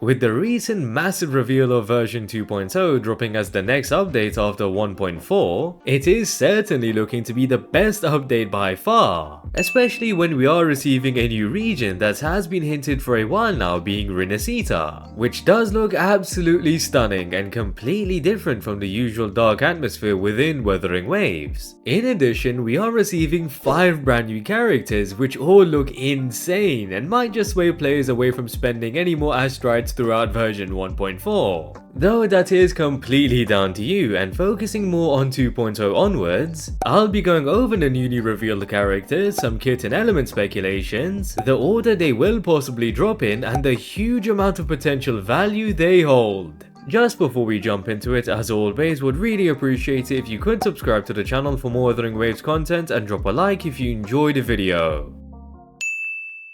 With the recent massive reveal of version 2.0 dropping as the next update after 1.4, it is certainly looking to be the best update by far, especially when we are receiving a new region that has been hinted for a while now, being Rinascita, which does look absolutely stunning and completely different from the usual dark atmosphere within WutheringWaves. In addition, we are receiving 5 brand new characters which all look insane and might just sway players away from spending any more astrites throughout version 1.4. Though that is completely down to you, and focusing more on 2.0 onwards, I'll be going over the newly revealed characters, some kit and element speculations, the order they will possibly drop in, and the huge amount of potential value they hold. Just before we jump into it, as always, would really appreciate it if you could subscribe to the channel for more WutheringWaves content and drop a like if you enjoyed the video.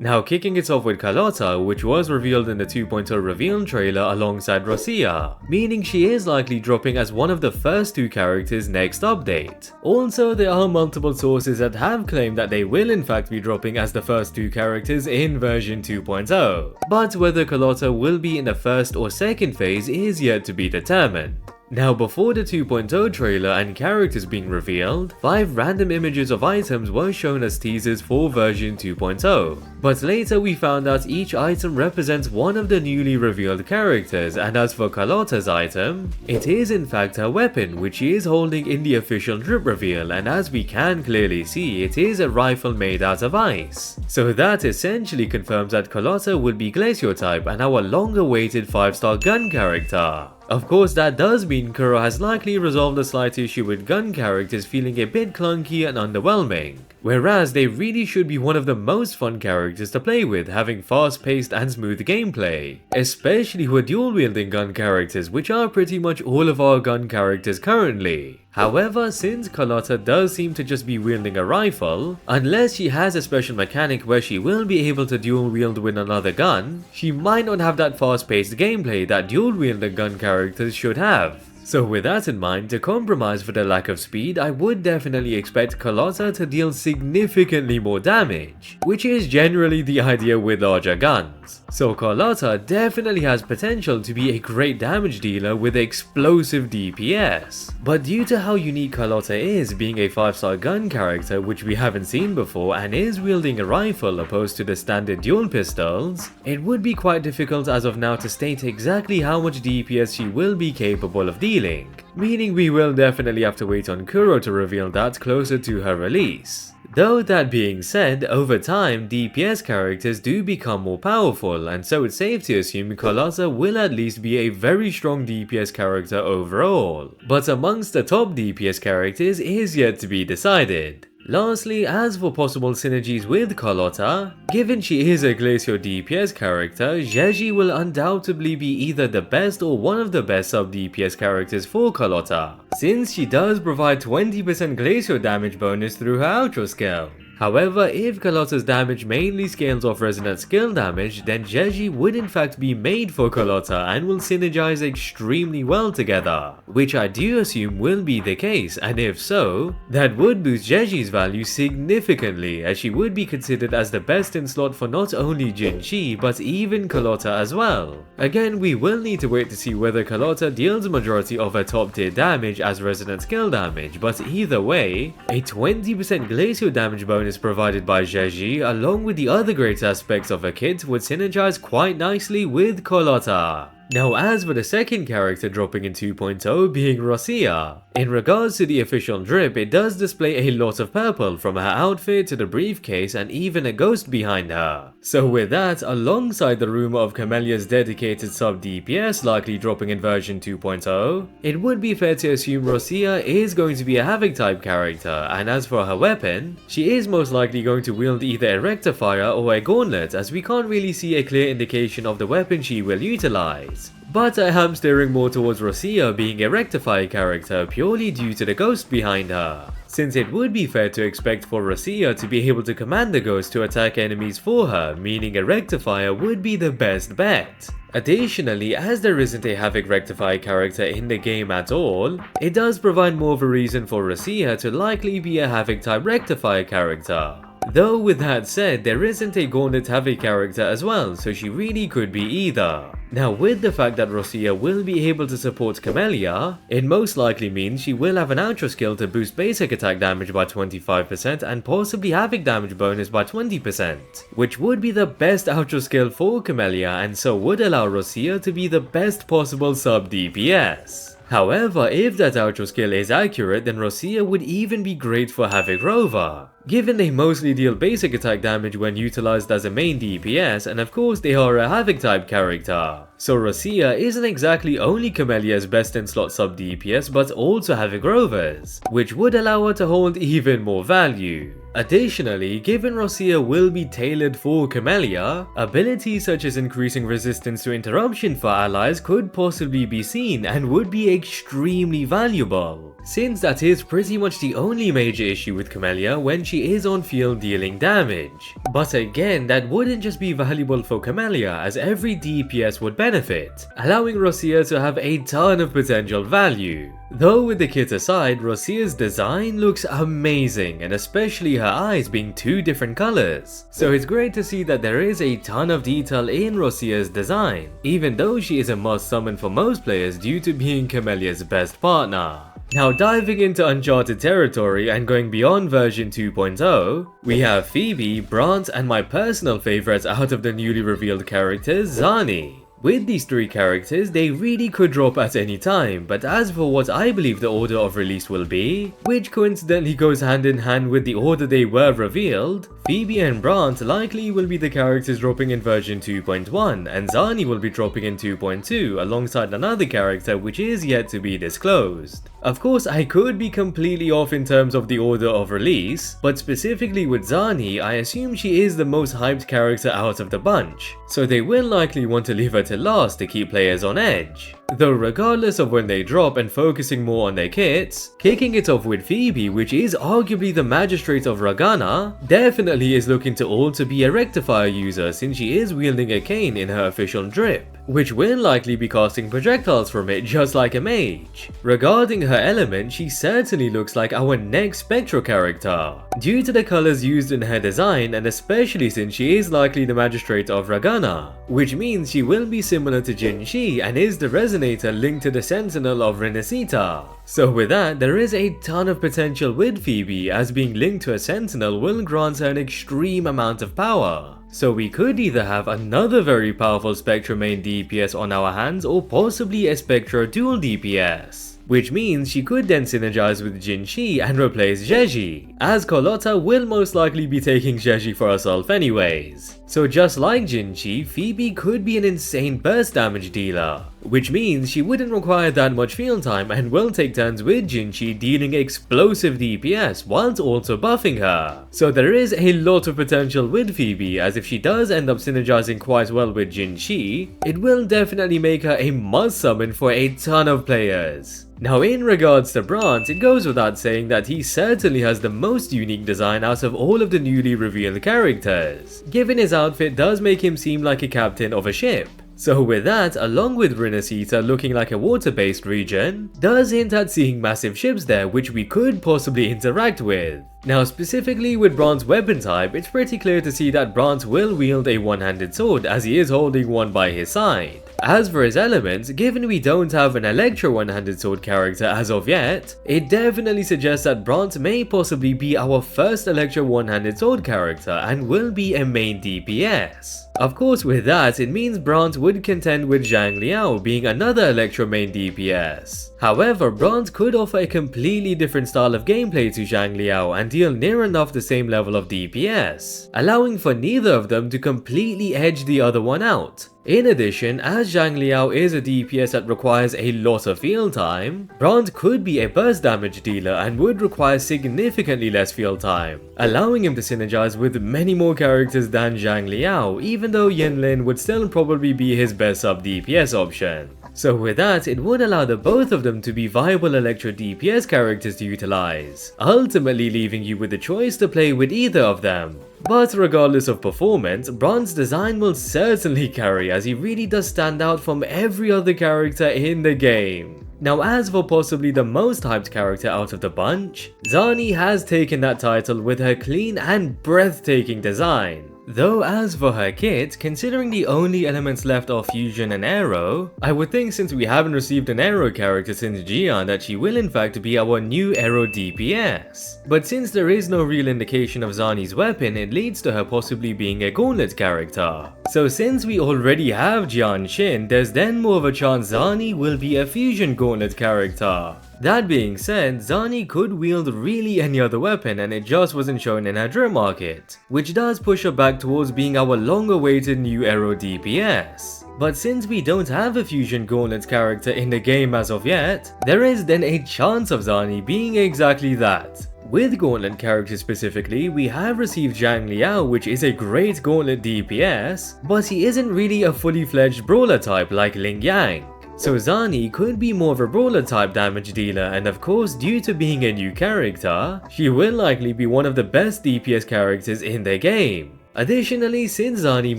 Now, kicking it off with Carlotta, which was revealed in the 2.0 reveal trailer alongside Roccia, meaning she is likely dropping as one of the first 2 characters next update. Also, there are multiple sources that have claimed that they will in fact be dropping as the first 2 characters in version 2.0, but whether Carlotta will be in the first or second phase is yet to be determined. Now, before the 2.0 trailer and characters being revealed, 5 random images of items were shown as teasers for version 2.0, but later we found out each item represents one of the newly revealed characters, and as for Carlotta's item, it is in fact her weapon which she is holding in the official drip reveal, and as we can clearly see, it is a rifle made out of ice. So that essentially confirms that Carlotta would be Glacier type and our long awaited 5-star gun character. Of course, that does mean Kuro has likely resolved a slight issue with gun characters feeling a bit clunky and underwhelming, whereas they really should be one of the most fun characters to play with, having fast-paced and smooth gameplay, especially with dual-wielding gun characters, which are pretty much all of our gun characters currently. However, since Carlotta does seem to just be wielding a rifle, unless she has a special mechanic where she will be able to dual wield with another gun, she might not have that fast-paced gameplay that dual wielding gun characters should have. So with that in mind, to compromise for the lack of speed, I would definitely expect Carlotta to deal significantly more damage, which is generally the idea with larger guns. So Carlotta definitely has potential to be a great damage dealer with explosive DPS. But due to how unique Carlotta is, being a 5-star gun character which we haven't seen before and is wielding a rifle opposed to the standard dual pistols, it would be quite difficult as of now to state exactly how much DPS she will be capable of dealing, meaning we will definitely have to wait on Kuro to reveal that closer to her release. Though that being said, over time, DPS characters do become more powerful, and so it's safe to assume Carlotta will at least be a very strong DPS character overall. But amongst the top DPS characters is yet to be decided. Lastly, as for possible synergies with Carlotta, given she is a Glacier DPS character, Zhezhi will undoubtedly be either the best or one of the best sub-DPS characters for Carlotta, since she does provide 20% Glacier damage bonus through her outro skill. However, if Carlotta's damage mainly scales off resonant skill damage, then Zhezhi would in fact be made for Carlotta and will synergize extremely well together, which I do assume will be the case, and if so, that would boost Zhezhi's value significantly, as she would be considered as the best in slot for not only Jianxin but even Carlotta as well. Again, we will need to wait to see whether Carlotta deals a majority of her top tier damage as resonant skill damage, but either way, a 20% Glacier damage bonus provided by Zhezhi along with the other great aspects of her kit would synergize quite nicely with Carlotta. Now, as for the second character dropping in 2.0 being Roccia, in regards to the official drip, it does display a lot of purple from her outfit to the briefcase and even a ghost behind her. So with that, alongside the rumor of Camellia's dedicated sub DPS likely dropping in version 2.0, it would be fair to assume Roccia is going to be a Havoc type character, and as for her weapon, she is most likely going to wield either a rectifier or a gauntlet, as we can't really see a clear indication of the weapon she will utilize. But I am steering more towards Roccia being a rectifier character purely due to the ghost behind her, since it would be fair to expect for Roccia to be able to command the ghost to attack enemies for her, meaning a rectifier would be the best bet. Additionally, as there isn't a Havoc rectifier character in the game at all, it does provide more of a reason for Roccia to likely be a Havoc type rectifier character. Though with that said, there isn't a Gauntlet heavy character as well, so she really could be either. Now with the fact that Roccia will be able to support Camellia, it most likely means she will have an outro skill to boost basic attack damage by 25% and possibly havoc damage bonus by 20%, which would be the best outro skill for Camellia and so would allow Roccia to be the best possible sub DPS. However, if that outro skill is accurate, then Roccia would even be great for Havoc Rover, given they mostly deal basic attack damage when utilized as a main DPS, and of course they are a Havoc type character. So Roccia isn't exactly only Camellia's best in slot sub DPS but also Havoc Rover's, which would allow her to hold even more value. Additionally, given Roccia will be tailored for Camellia, abilities such as increasing resistance to interruption for allies could possibly be seen and would be extremely valuable, since that is pretty much the only major issue with Camellia when she is on field dealing damage. But again, that wouldn't just be valuable for Camellia, as every DPS would benefit, allowing Roccia to have a ton of potential value. Though with the kit aside, Roccia's design looks amazing, and especially her eyes being two different colors. So it's great to see that there is a ton of detail in Roccia's design, even though she is a must summon for most players due to being Camellia's best partner. Now diving into uncharted territory and going beyond version 2.0, we have Phoebe, Brant, and my personal favorites out of the newly revealed characters, Zani. With these three characters, they really could drop at any time, but as for what I believe the order of release will be, which coincidentally goes hand in hand with the order they were revealed, Phoebe and Brant likely will be the characters dropping in version 2.1, and Zani will be dropping in 2.2 alongside another character which is yet to be disclosed. Of course, I could be completely off in terms of the order of release, but specifically with Zani, I assume she is the most hyped character out of the bunch, so they will likely want to leave her to last to keep players on edge. Though regardless of when they drop and focusing more on their kits, kicking it off with Phoebe, which is arguably the magistrate of Ragana, definitely is looking to also be a rectifier user since she is wielding a cane in her official drip, which will likely be casting projectiles from it just like a mage. Regarding her element, she certainly looks like our next Spectral character, due to the colors used in her design and especially since she is likely the magistrate of Ragana, which means she will be similar to Jianxin and is the resonator linked to the sentinel of Rinascita. So with that, there is a ton of potential with Phoebe, as being linked to a sentinel will grant her an extreme amount of power. So we could either have another very powerful Spectra main DPS on our hands or possibly a Spectra dual DPS, which means she could then synergize with Jianxin and replace Zhezhi, as Carlotta will most likely be taking Zhezhi for herself anyways. So just like Jianxin, Phoebe could be an insane burst damage dealer, which means she wouldn't require that much field time and will take turns with Jianxin dealing explosive DPS whilst also buffing her. So there is a lot of potential with Phoebe, as if she does end up synergizing quite well with Jianxin, it will definitely make her a must summon for a ton of players. Now in regards to Brant, it goes without saying that he certainly has the most unique design out of all of the newly revealed characters, given his outfit does make him seem like a captain of a ship. So with that, along with Rinascita looking like a water-based region, does hint at seeing massive ships there which we could possibly interact with. Now specifically with Brant's weapon type, it's pretty clear to see that Brant will wield a one-handed sword as he is holding one by his side. As for his elements, given we don't have an Electro one-handed sword character as of yet, it definitely suggests that Brant may possibly be our first Electro one-handed sword character and will be a main DPS. Of course with that, it means Brant would contend with Zhang Liao being another Electro main DPS. However, Brant could offer a completely different style of gameplay to Zhang Liao and deal near enough the same level of DPS, allowing for neither of them to completely edge the other one out. In addition, as Zhang Liao is a DPS that requires a lot of field time, Brant could be a burst damage dealer and would require significantly less field time, allowing him to synergize with many more characters than Zhang Liao, even though Yinlin would still probably be his best sub DPS option. So with that, it would allow the both of them to be viable Electro DPS characters to utilize, ultimately leaving you with the choice to play with either of them. But regardless of performance, Brant's design will certainly carry, as he really does stand out from every other character in the game. Now as for possibly the most hyped character out of the bunch, Zani has taken that title with her clean and breathtaking design. Though as for her kit, considering the only elements left are fusion and arrow, I would think since we haven't received an arrow character since Jiyan that she will in fact be our new arrow DPS. But since there is no real indication of Zani's weapon, it leads to her possibly being a gauntlet character. So since we already have Jianxin, there's then more of a chance Zani will be a fusion gauntlet character. That being said, Zani could wield really any other weapon and it just wasn't shown in her drip market, which does push her back towards being our long-awaited new arrow DPS. But since we don't have a fusion gauntlet character in the game as of yet, there is then a chance of Zani being exactly that. With gauntlet characters specifically, we have received Changli, which is a great gauntlet DPS, but he isn't really a fully fledged brawler type like Yangyang. So Zani could be more of a brawler type damage dealer, and of course due to being a new character, she will likely be one of the best DPS characters in the game. Additionally, since Zani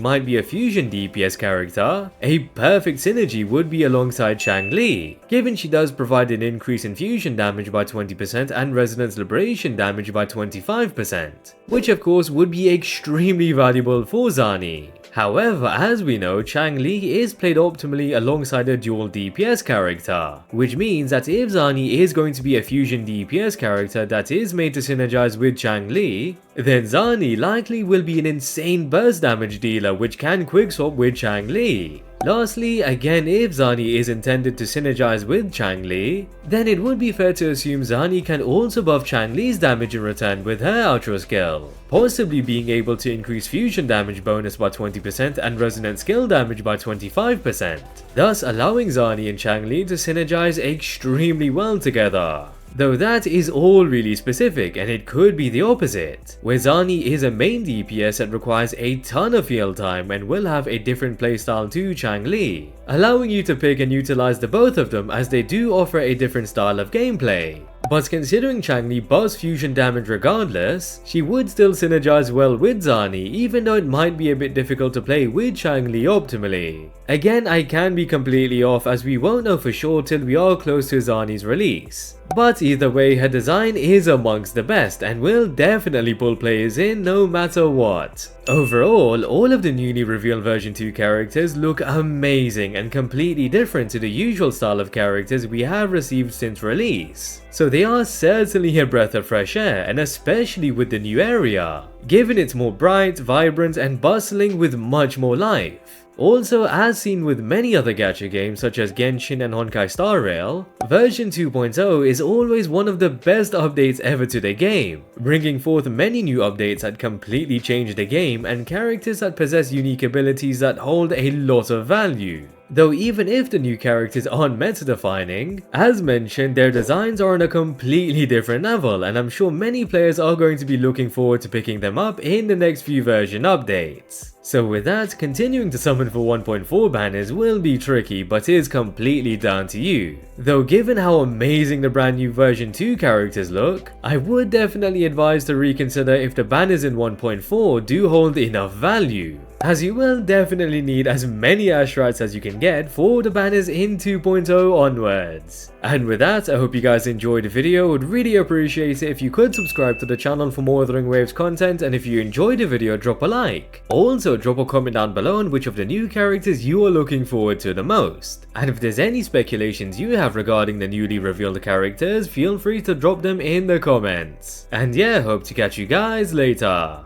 might be a fusion DPS character, a perfect synergy would be alongside Changli, given she does provide an increase in fusion damage by 20% and resonance liberation damage by 25%, which of course would be extremely valuable for Zani. However, as we know, Changli is played optimally alongside a dual DPS character, which means that if Zani is going to be a fusion DPS character that is made to synergize with Changli, then Zani likely will be an insane burst damage dealer which can quickswap with Changli. Lastly, again, if Zani is intended to synergize with Changli, then it would be fair to assume Zani can also buff Changli's damage in return with her outro skill, possibly being able to increase fusion damage bonus by 20% and resonant skill damage by 25%, thus allowing Zani and Changli to synergize extremely well together. Though that is all really specific, and it could be the opposite, where Zani is a main DPS that requires a ton of field time and will have a different playstyle to Changli, allowing you to pick and utilize the both of them as they do offer a different style of gameplay. But considering Changli buffs fusion damage regardless, she would still synergize well with Zani, even though it might be a bit difficult to play with Changli optimally. Again, I can be completely off as we won't know for sure till we are close to Zani's release. But either way, her design is amongst the best and will definitely pull players in no matter what. Overall, all of the newly revealed version 2 characters look amazing and completely different to the usual style of characters we have received since release. So they are certainly a breath of fresh air, and especially with the new area, given it's more bright, vibrant and bustling with much more life. Also, as seen with many other gacha games such as Genshin and HonkaiStarRail, version 2.0 is always one of the best updates ever to the game, bringing forth many new updates that completely change the game and characters that possess unique abilities that hold a lot of value. Though even if the new characters aren't meta-defining, as mentioned, their designs are on a completely different level, and I'm sure many players are going to be looking forward to picking them up in the next few version updates. So with that, continuing to summon for 1.4 banners will be tricky, but is completely down to you. Though given how amazing the brand new version 2 characters look, I would definitely advise to reconsider if the banners in 1.4 do hold enough value, as you will definitely need as many Ashrites as you can get for the banners in 2.0 onwards. And with that, I hope you guys enjoyed the video. Would really appreciate it if you could subscribe to the channel for more WutheringWaves content, and if you enjoyed the video, drop a like. Also, drop a comment down below on which of the new characters you are looking forward to the most. And if there's any speculations you have regarding the newly revealed characters, feel free to drop them in the comments. And yeah, hope to catch you guys later.